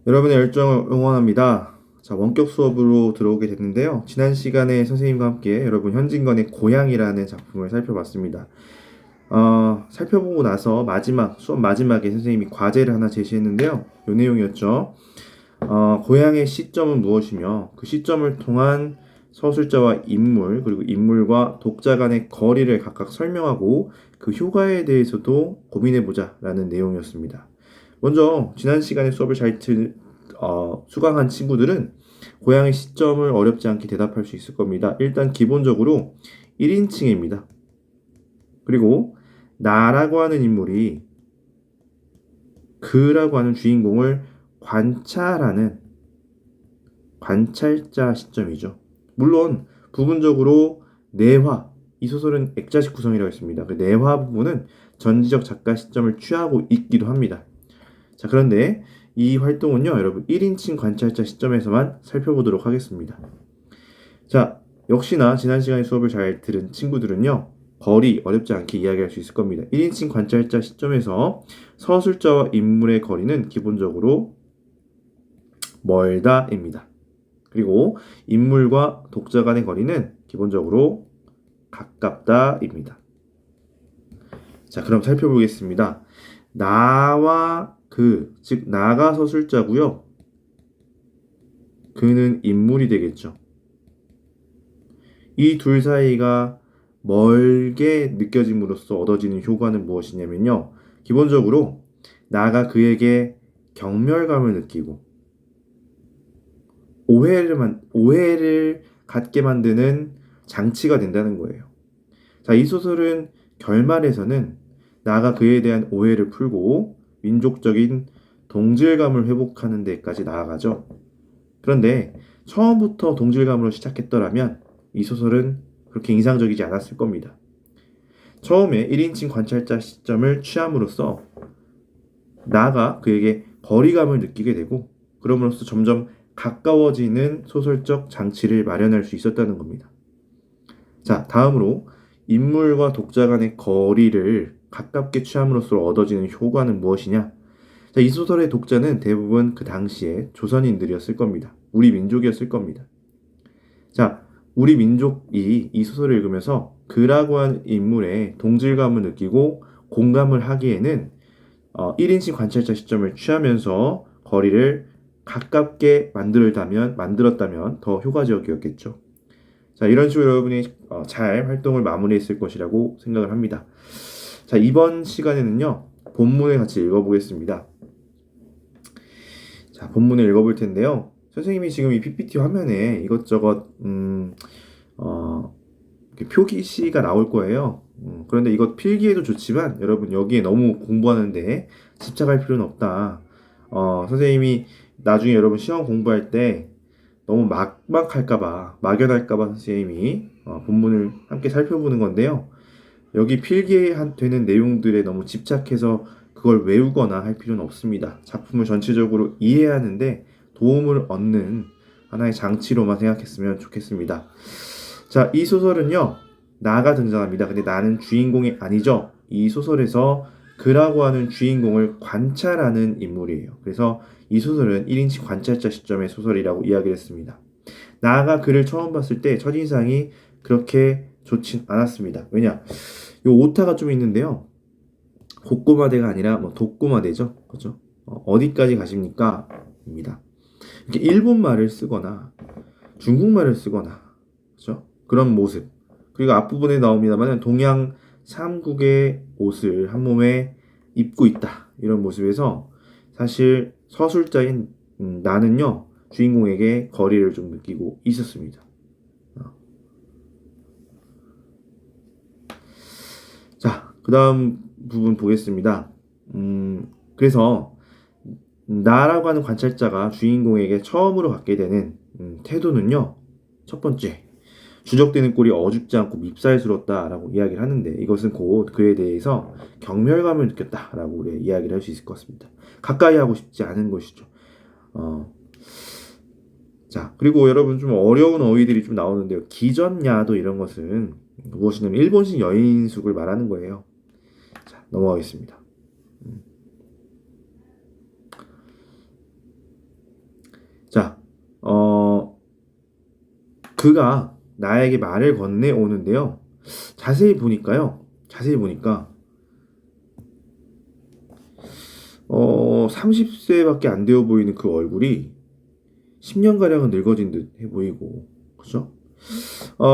여러분의 열정을 응원합니다. 자, 원격 수업으로 들어오게 됐는데요. 지난 시간에 선생님과 함께 여러분 현진건의 고향이라는 작품을 살펴봤습니다. 살펴보고 나서 수업 마지막에 선생님이 과제를 하나 제시했는데요. 이 내용이었죠. 고향의 시점은 무엇이며 그 시점을 통한 서술자와 인물, 그리고 인물과 독자 간의 거리를 각각 설명하고 그 효과에 대해서도 고민해보자 라는 내용이었습니다. 먼저 지난 시간에 수업을 수강한 친구들은 고향의 시점을 어렵지 않게 대답할 수 있을 겁니다. 일단 기본적으로 1인칭입니다. 그리고 나라고 하는 인물이 그라고 하는 주인공을 관찰하는 관찰자 시점이죠. 물론 부분적으로 내화, 이 소설은 액자식 구성이라고 했습니다. 그 내화 부분은 전지적 작가 시점을 취하고 있기도 합니다. 자, 그런데 이 활동은요, 여러분 1인칭 관찰자 시점에서만 살펴보도록 하겠습니다. 자, 역시나 지난 시간에 수업을 잘 들은 친구들은요, 거리 어렵지 않게 이야기할 수 있을 겁니다. 1인칭 관찰자 시점에서 서술자와 인물의 거리는 기본적으로 멀다입니다. 그리고 인물과 독자 간의 거리는 기본적으로 가깝다입니다. 자, 그럼 살펴보겠습니다. 나와 즉 나가 서술자고요. 그는 인물이 되겠죠. 이 둘 사이가 멀게 느껴짐으로써 얻어지는 효과는 무엇이냐면요. 기본적으로 나가 그에게 경멸감을 느끼고 오해를 갖게 만드는 장치가 된다는 거예요. 자, 이 소설은 결말에서는 나가 그에 대한 오해를 풀고 민족적인 동질감을 회복하는 데까지 나아가죠. 그런데 처음부터 동질감으로 시작했더라면 이 소설은 그렇게 인상적이지 않았을 겁니다. 처음에 1인칭 관찰자 시점을 취함으로써 나가 그에게 거리감을 느끼게 되고 그럼으로써 점점 가까워지는 소설적 장치를 마련할 수 있었다는 겁니다. 자, 다음으로 인물과 독자 간의 거리를 가깝게 취함으로써 얻어지는 효과는 무엇이냐? 자, 이 소설의 독자는 대부분 그 당시에 조선인들이었을 겁니다. 우리 민족이었을 겁니다. 자, 우리 민족이 이 소설을 읽으면서 그라고 한 인물의 동질감을 느끼고 공감을 하기에는 1인칭 관찰자 시점을 취하면서 거리를 가깝게 만들었다면 더 효과적이었겠죠. 자, 이런 식으로 여러분이 잘 활동을 마무리했을 것이라고 생각을 합니다. 자, 이번 시간에는요, 본문을 같이 읽어보겠습니다. 자, 본문을 읽어볼 텐데요. 선생님이 지금 이 PPT 화면에 이것저것, 표기시가 나올 거예요. 그런데 이것 필기해도 좋지만 여러분 여기에 너무 공부하는데 집착할 필요는 없다. 선생님이 나중에 여러분 시험 공부할 때 너무 막연할까봐 선생님이 본문을 함께 살펴보는 건데요. 여기 필기되는 내용들에 너무 집착해서 그걸 외우거나 할 필요는 없습니다. 작품을 전체적으로 이해하는데 도움을 얻는 하나의 장치로만 생각했으면 좋겠습니다. 자, 이 소설은요, 나가 등장합니다. 근데 나는 주인공이 아니죠. 이 소설에서 그라고 하는 주인공을 관찰하는 인물이에요. 그래서 이 소설은 1인칭 관찰자 시점의 소설이라고 이야기를 했습니다. 나가 그를 처음 봤을 때 첫인상이 그렇게 좋진 않았습니다. 왜냐? 요 오타가 좀 있는데요. 곡고마대가 아니라 뭐 독고마대죠. 그죠? 어디까지 가십니까? 입니다. 이렇게 일본말을 쓰거나 중국말을 쓰거나 그죠? 그런 모습. 그리고 앞부분에 나옵니다만 동양 삼국의 옷을 한 몸에 입고 있다. 이런 모습에서 사실 서술자인 나는요. 주인공에게 거리를 좀 느끼고 있었습니다. 자, 그 다음 부분 보겠습니다. 그래서 나라고 하는 관찰자가 주인공에게 처음으로 갖게 되는 태도는요. 첫 번째, 주적되는 꼴이 어줍지 않고 밉살스럽다라고 이야기를 하는데 이것은 곧 그에 대해서 경멸감을 느꼈다라고 우리 이야기를 할 수 있을 것 같습니다. 가까이 하고 싶지 않은 것이죠. 어, 자, 그리고 여러분 좀 어려운 어휘들이 좀 나오는데요. 기전야도 이런 것은 무엇이냐면 일본식 여인숙을 말하는 거예요. 자, 넘어가겠습니다. 그가 나에게 말을 건네오는데요. 자세히 보니까 30세밖에 안 되어 보이는 그 얼굴이 10년가량은 늙어진 듯 해 보이고, 그죠?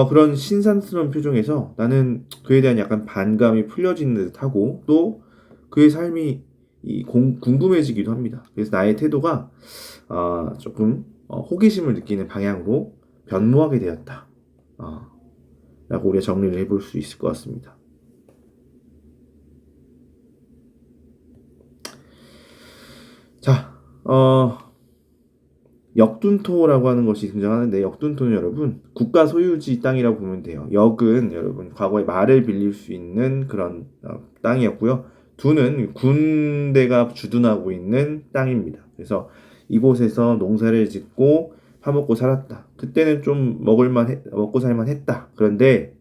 그런 신선스러운 표정에서 나는 그에 대한 약간 반감이 풀려지는 듯하고 또 그의 삶이 궁금해지기도 합니다. 그래서 나의 태도가 조금 호기심을 느끼는 방향으로 변모하게 되었다. 라고 우리가 정리를 해볼 수 있을 것 같습니다. 자, 역둔토라고 하는 것이 등장하는데 역둔토는 여러분 국가 소유지 땅이라고 보면 돼요. 역은 여러분 과거에 말을 빌릴 수 있는 그런 땅이었고요. 둔은 군대가 주둔하고 있는 땅입니다. 그래서 이곳에서 농사를 짓고 파먹고 살았다. 그때는 좀 먹고 살만 했다. 그런데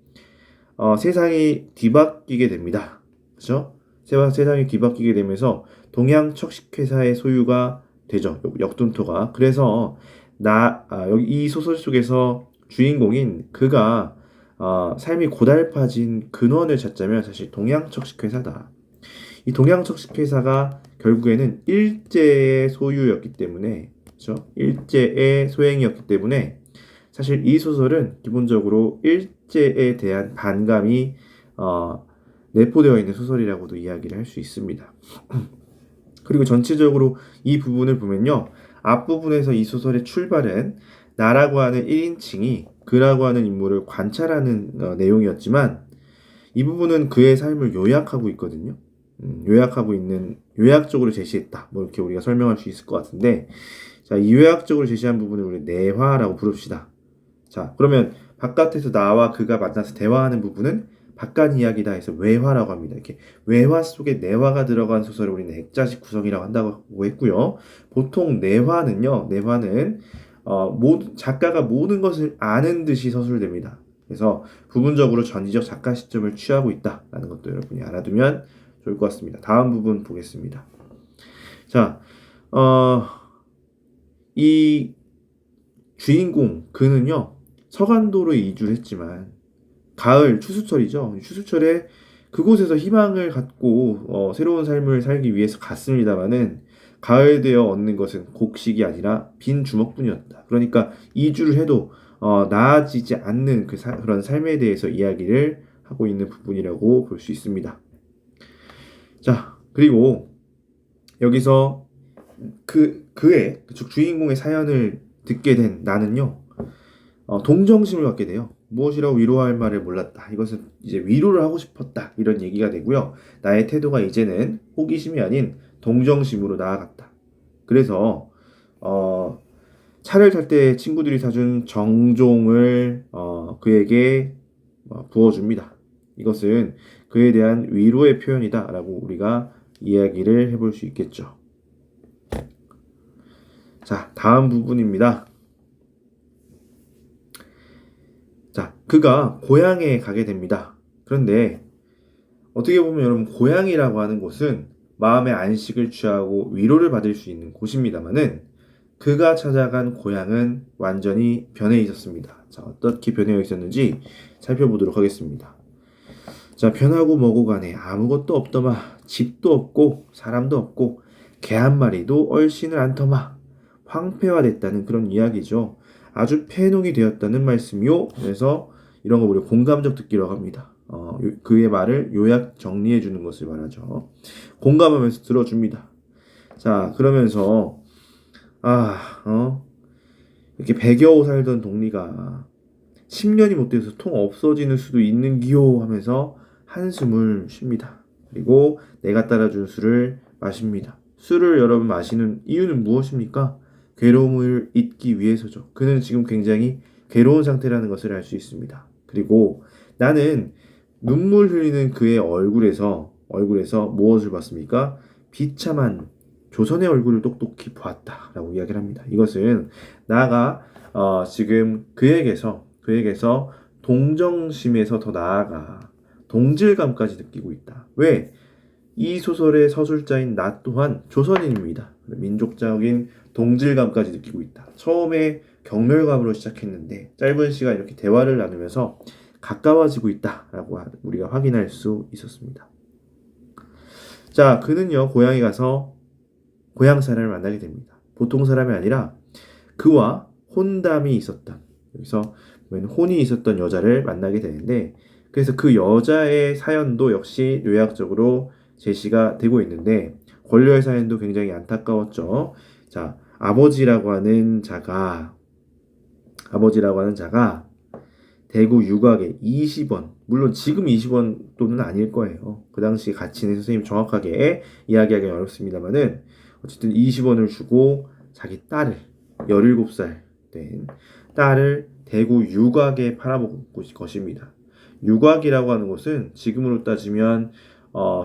세상이 뒤바뀌게 됩니다. 그렇죠? 세상이 뒤바뀌게 되면서 동양 척식회사의 소유가 되죠. 역둔토가. 그래서 여기 이 소설 속에서 주인공인 그가 삶이 고달파진 근원을 찾자면 사실 동양 척식회사다. 이 동양 척식회사가 결국에는 일제의 소유였기 때문에, 그렇죠? 일제의 소행이었기 때문에 사실 이 소설은 기본적으로 일제에 대한 반감이 내포되어 있는 소설이라고도 이야기를 할 수 있습니다. 그리고 전체적으로 이 부분을 보면요. 앞부분에서 이 소설의 출발은 나라고 하는 1인칭이 그라고 하는 인물을 관찰하는 내용이었지만 이 부분은 그의 삶을 요약하고 있거든요. 요약적으로 제시했다. 뭐 이렇게 우리가 설명할 수 있을 것 같은데, 자, 이 요약적으로 제시한 부분을 우리 내화라고 부릅시다. 자, 그러면 바깥에서 나와 그가 만나서 대화하는 부분은 바깥 이야기다 해서 외화라고 합니다. 이렇게 외화 속에 내화가 들어간 소설을 우리는 액자식 구성이라고 한다고 했고요. 보통 내화는 작가가 모든 것을 아는 듯이 서술됩니다. 그래서 부분적으로 전지적 작가 시점을 취하고 있다라는 것도 여러분이 알아두면 좋을 것 같습니다. 다음 부분 보겠습니다. 자, 이 주인공 그는요 서간도로 이주를 했지만 가을 추수철이죠. 추수철에 그곳에서 희망을 갖고 새로운 삶을 살기 위해서 갔습니다마는 가을 되어 얻는 것은 곡식이 아니라 빈 주먹뿐이었다. 그러니까 이주를 해도 나아지지 않는 그런 삶에 대해서 이야기를 하고 있는 부분이라고 볼 수 있습니다. 자, 그리고 여기서 즉 주인공의 사연을 듣게 된 나는요, 동정심을 갖게 돼요. 무엇이라고 위로할 말을 몰랐다. 이것은 이제 위로를 하고 싶었다. 이런 얘기가 되고요. 나의 태도가 이제는 호기심이 아닌 동정심으로 나아갔다. 그래서 차를 탈 때 친구들이 사준 정종을 그에게 부어줍니다. 이것은 그에 대한 위로의 표현이다라고 우리가 이야기를 해볼 수 있겠죠. 자, 다음 부분입니다. 자, 그가 고향에 가게 됩니다. 그런데 어떻게 보면 여러분 고향이라고 하는 곳은 마음의 안식을 취하고 위로를 받을 수 있는 곳입니다만은 그가 찾아간 고향은 완전히 변해 있었습니다. 자, 어떻게 변해 있었는지 살펴보도록 하겠습니다. 자, 변하고 뭐고 간에 아무것도 없더마. 집도 없고 사람도 없고 개 한 마리도 얼씬을 않더마. 황폐화됐다는 그런 이야기죠. 아주 폐농이 되었다는 말씀이요. 그래서 이런 거 우리가 공감적 듣기라고 합니다. 그의 말을 요약 정리해 주는 것을 말하죠. 공감하면서 들어줍니다. 자, 그러면서 이렇게 100여호 살던 동리가 10년이 못 돼서 통 없어지는 수도 있는 기요 하면서 한숨을 쉽니다. 그리고 내가 따라준 술을 마십니다. 술을 여러분 마시는 이유는 무엇입니까? 괴로움을 잊기 위해서죠. 그는 지금 굉장히 괴로운 상태라는 것을 알 수 있습니다. 그리고 나는 눈물 흘리는 그의 얼굴에서 무엇을 봤습니까? 비참한 조선의 얼굴을 똑똑히 보았다라고 이야기를 합니다. 이것은 나가 지금 그에게서 동정심에서 더 나아가 동질감까지 느끼고 있다. 왜? 이 소설의 서술자인 나 또한 조선인입니다. 민족적인 동질감까지 느끼고 있다. 처음에 경멸감으로 시작했는데 짧은 시간 이렇게 대화를 나누면서 가까워지고 있다라고 우리가 확인할 수 있었습니다. 자, 그는요, 고향에 가서 고향 사람을 만나게 됩니다. 보통 사람이 아니라 그와 혼담이 있었던, 여기서 혼이 있었던 여자를 만나게 되는데, 그래서 그 여자의 사연도 역시 요약적으로 제시가 되고 있는데, 권료의 사연도 굉장히 안타까웠죠. 자, 아버지라고 하는 자가 대구 유곽에 20원, 물론 지금 20원 돈은 아닐 거예요. 그 당시 가치는 선생님이 정확하게 이야기하기 어렵습니다만은 어쨌든 20원을 주고 자기 딸을 17살 된 딸을 대구 유곽에 팔아먹은 것입니다. 유곽이라고 하는 곳은 지금으로 따지면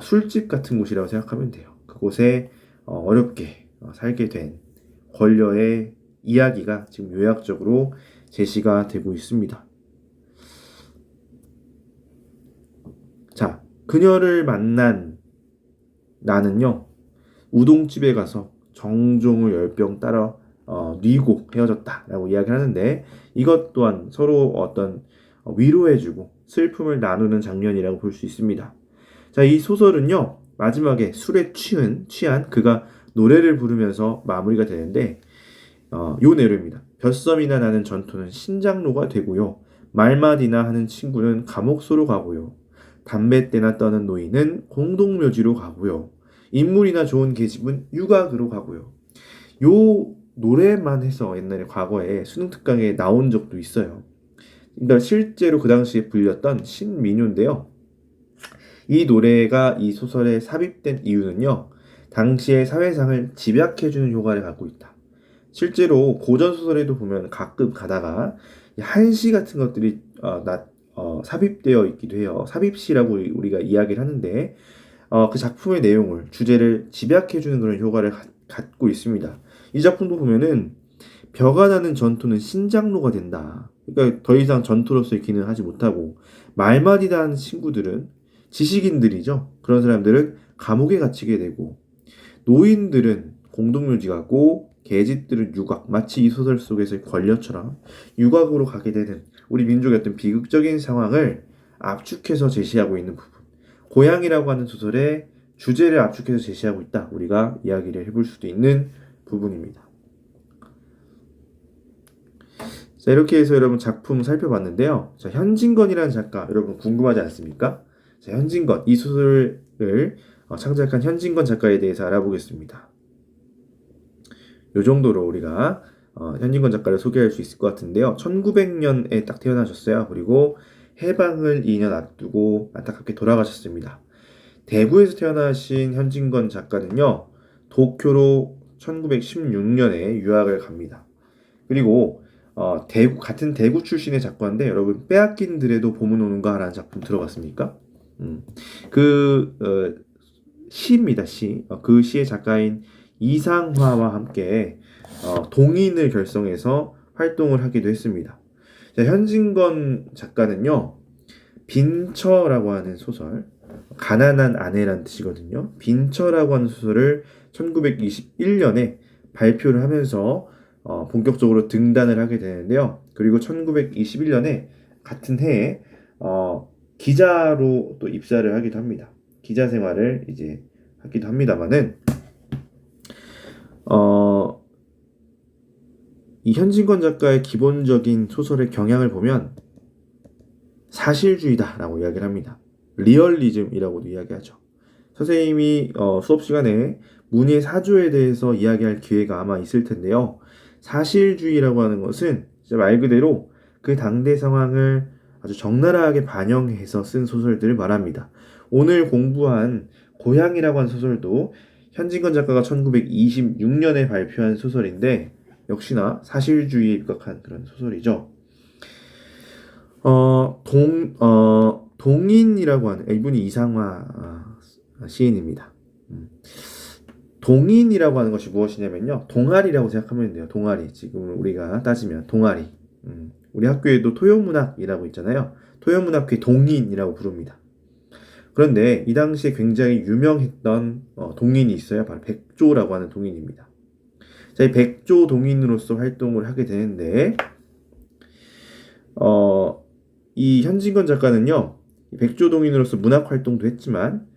술집 같은 곳이라고 생각하면 돼요. 그곳에 어렵게 살게 된 권녀의 이야기가 지금 요약적으로 제시가 되고 있습니다. 자, 그녀를 만난 나는요, 우동집에 가서 정종을 10병 따라 뉘고 헤어졌다라고 이야기하는데, 이것 또한 서로 어떤 위로해주고 슬픔을 나누는 장면이라고 볼 수 있습니다. 자, 이 소설은요, 마지막에 술에 취한 그가 노래를 부르면서 마무리가 되는데, 요 내용입니다. 벼썸이나 나는 전투는 신장로가 되고요. 말맛이나 하는 친구는 감옥소로 가고요. 담뱃대나 떠는 노인은 공동묘지로 가고요. 인물이나 좋은 계집은 유곽으로 가고요. 요 노래만 해서 옛날에 과거에 수능 특강에 나온 적도 있어요. 그러니까 실제로 그 당시에 불렸던 신민요인데요. 이 노래가 이 소설에 삽입된 이유는요, 당시의 사회상을 집약해주는 효과를 갖고 있다. 실제로 고전 소설에도 보면 가끔 가다가 한시 같은 것들이 삽입되어 있기도 해요. 삽입시라고 우리가 이야기를 하는데, 그 작품의 내용을, 주제를 집약해주는 그런 효과를 갖고 있습니다. 이 작품도 보면은 벼가 나는 전투는 신장로가 된다. 그러니까 더 이상 전투로서의 기능을 하지 못하고, 말마디다 하는 친구들은 지식인들이죠. 그런 사람들은 감옥에 갇히게 되고, 노인들은 공동묘지 가고, 계집들은 유곽, 마치 이 소설 속에서의 권력처럼 유곽으로 가게 되는 우리 민족의 어떤 비극적인 상황을 압축해서 제시하고 있는 부분. 고향이라고 하는 소설의 주제를 압축해서 제시하고 있다. 우리가 이야기를 해볼 수도 있는 부분입니다. 자, 이렇게 해서 여러분 작품 살펴봤는데요. 자, 현진건이라는 작가, 여러분 궁금하지 않습니까? 자, 현진건, 이 소설을 창작한 현진건 작가에 대해서 알아보겠습니다. 요 정도로 우리가 현진건 작가를 소개할 수 있을 것 같은데요. 1900년에 딱 태어나셨어요. 그리고 해방을 2년 앞두고 안타깝게 돌아가셨습니다. 대구에서 태어나신 현진건 작가는요, 도쿄로 1916년에 유학을 갑니다. 그리고 같은 대구 출신의 작가인데, 여러분 빼앗긴 들에도 봄은 오는가라는 작품 들어봤습니까? 시입니다. 시. 그 시의 작가인 이상화와 함께 동인을 결성해서 활동을 하기도 했습니다. 자, 현진건 작가는요, 빈처라고 하는 소설, 가난한 아내란 뜻이거든요. 빈처라고 하는 소설을 1921년에 발표를 하면서 본격적으로 등단을 하게 되는데요. 그리고 1921년에 같은 해에 기자로 또 입사를 하기도 합니다. 기자 생활을 이제 하기도 합니다만은 이 현진건 작가의 기본적인 소설의 경향을 보면 사실주의다라고 이야기를 합니다. 리얼리즘이라고도 이야기하죠. 선생님이 수업 시간에 문예 사조에 대해서 이야기할 기회가 아마 있을 텐데요. 사실주의라고 하는 것은 진짜 말 그대로 그 당대 상황을 아주 적나라하게 반영해서 쓴 소설들을 말합니다. 오늘 공부한 고향이라고 하는 소설도 현진건 작가가 1926년에 발표한 소설인데, 역시나 사실주의에 입각한 그런 소설이죠. 동인이라고 하는, 이분이 이상화 시인입니다. 동인이라고 하는 것이 무엇이냐면요, 동아리라고 생각하면 돼요. 동아리. 지금 우리가 따지면 동아리. 우리 학교에도 토요문학이라고 있잖아요. 토요문학회 동인이라고 부릅니다. 그런데 이 당시에 굉장히 유명했던 동인이 있어요. 바로 백조라고 하는 동인입니다. 자, 이 백조 동인으로서 활동을 하게 되는데, 이 현진건 작가는요, 백조 동인으로서 문학 활동도 했지만,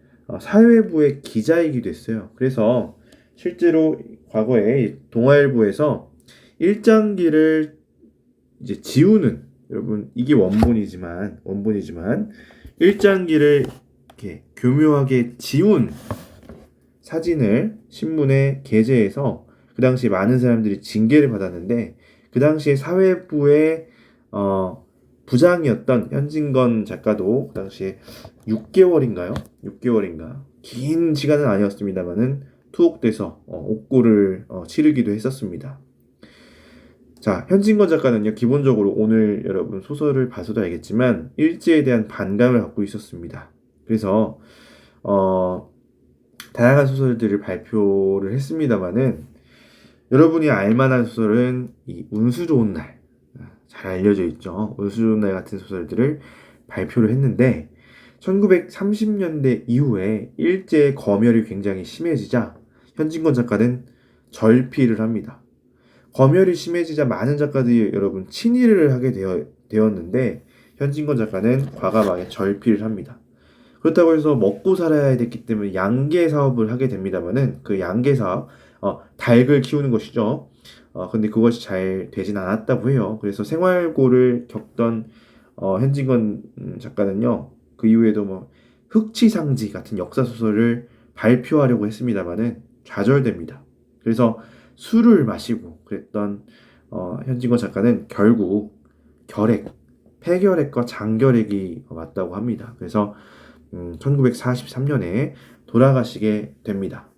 사회부의 기자이기도 했어요. 그래서 실제로 과거에 동아일보에서 일장기를 이제 지우는, 여러분 이게 원본이지만 일장기를 이렇게 교묘하게 지운 사진을 신문에 게재해서 그 당시 많은 사람들이 징계를 받았는데, 그 당시에 사회부의 부장이었던 현진건 작가도 그 당시에 6개월인가 긴 시간은 아니었습니다만은 투옥돼서 옥고를 치르기도 했었습니다. 자, 현진건 작가는요, 기본적으로 오늘 여러분 소설을 봐서도 알겠지만 일제에 대한 반감을 갖고 있었습니다. 그래서 다양한 소설들을 발표를 했습니다만은, 여러분이 알만한 소설은 이 운수 좋은 날, 잘 알려져 있죠. 운수 좋은 날 같은 소설들을 발표를 했는데, 1930년대 이후에 일제의 검열이 굉장히 심해지자 현진건 작가는 절필을 합니다. 검열이 심해지자 많은 작가들이 여러분 친일을 하게 되었는데, 현진건 작가는 과감하게 절필을 합니다. 그렇다고 해서 먹고 살아야 됐기 때문에 양계 사업을 하게 됩니다만은, 그 양계 사업, 닭을 키우는 것이죠. 근데 그것이 잘 되진 않았다고 해요. 그래서 생활고를 겪던 현진건 작가는요, 그 이후에도 뭐 흑치상지 같은 역사 소설을 발표하려고 했습니다만은 좌절됩니다. 그래서 술을 마시고 그랬던 현진건 작가는 결국 폐결핵과 장결핵이 왔다고 합니다. 그래서 1943년에 돌아가시게 됩니다.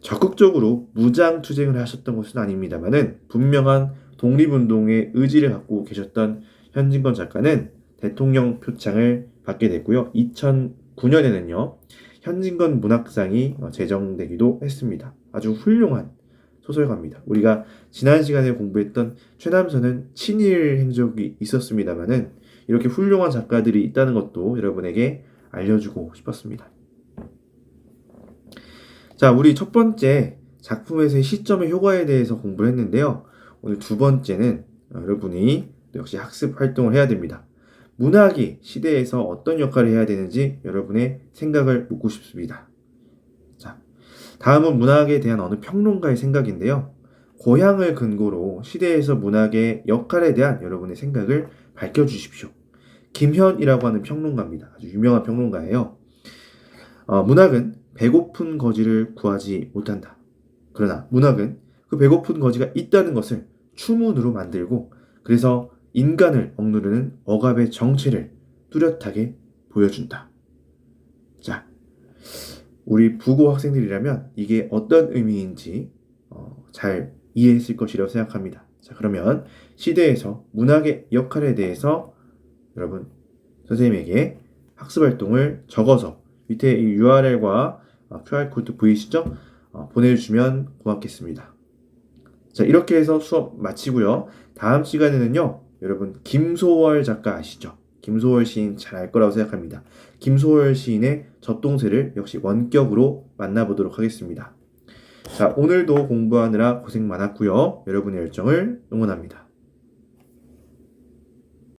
적극적으로 무장투쟁을 하셨던 것은 아닙니다만은 분명한 독립운동의 의지를 갖고 계셨던 현진건 작가는 대통령 표창을 받게 됐고요. 2009년에는요, 현진건 문학상이 제정되기도 했습니다. 아주 훌륭한 소설가입니다. 우리가 지난 시간에 공부했던 최남선은 친일 행적이 있었습니다만은 이렇게 훌륭한 작가들이 있다는 것도 여러분에게 알려주고 싶었습니다. 자, 우리 첫 번째 작품에서의 시점의 효과에 대해서 공부를 했는데요. 오늘 두 번째는 여러분이 역시 학습 활동을 해야 됩니다. 문학이 시대에서 어떤 역할을 해야 되는지 여러분의 생각을 묻고 싶습니다. 자, 다음은 문학에 대한 어느 평론가의 생각인데요. 고향을 근거로 시대에서 문학의 역할에 대한 여러분의 생각을 밝혀주십시오. 김현이라고 하는 평론가입니다. 아주 유명한 평론가예요. 문학은 배고픈 거지를 구하지 못한다. 그러나 문학은 그 배고픈 거지가 있다는 것을 추문으로 만들고, 그래서 인간을 억누르는 억압의 정체를 뚜렷하게 보여준다. 자, 우리 부고 학생들이라면 이게 어떤 의미인지 잘 이해했을 것이라고 생각합니다. 자, 그러면 시대에서 문학의 역할에 대해서 여러분 선생님에게 학습 활동을 적어서 밑에 이 URL과 QR코드 보이시죠? 보내주시면 고맙겠습니다. 자, 이렇게 해서 수업 마치고요. 다음 시간에는요, 여러분 김소월 작가 아시죠? 김소월 시인 잘 알 거라고 생각합니다. 김소월 시인의 젖동새를 역시 원격으로 만나보도록 하겠습니다. 자, 오늘도 공부하느라 고생 많았고요. 여러분의 열정을 응원합니다.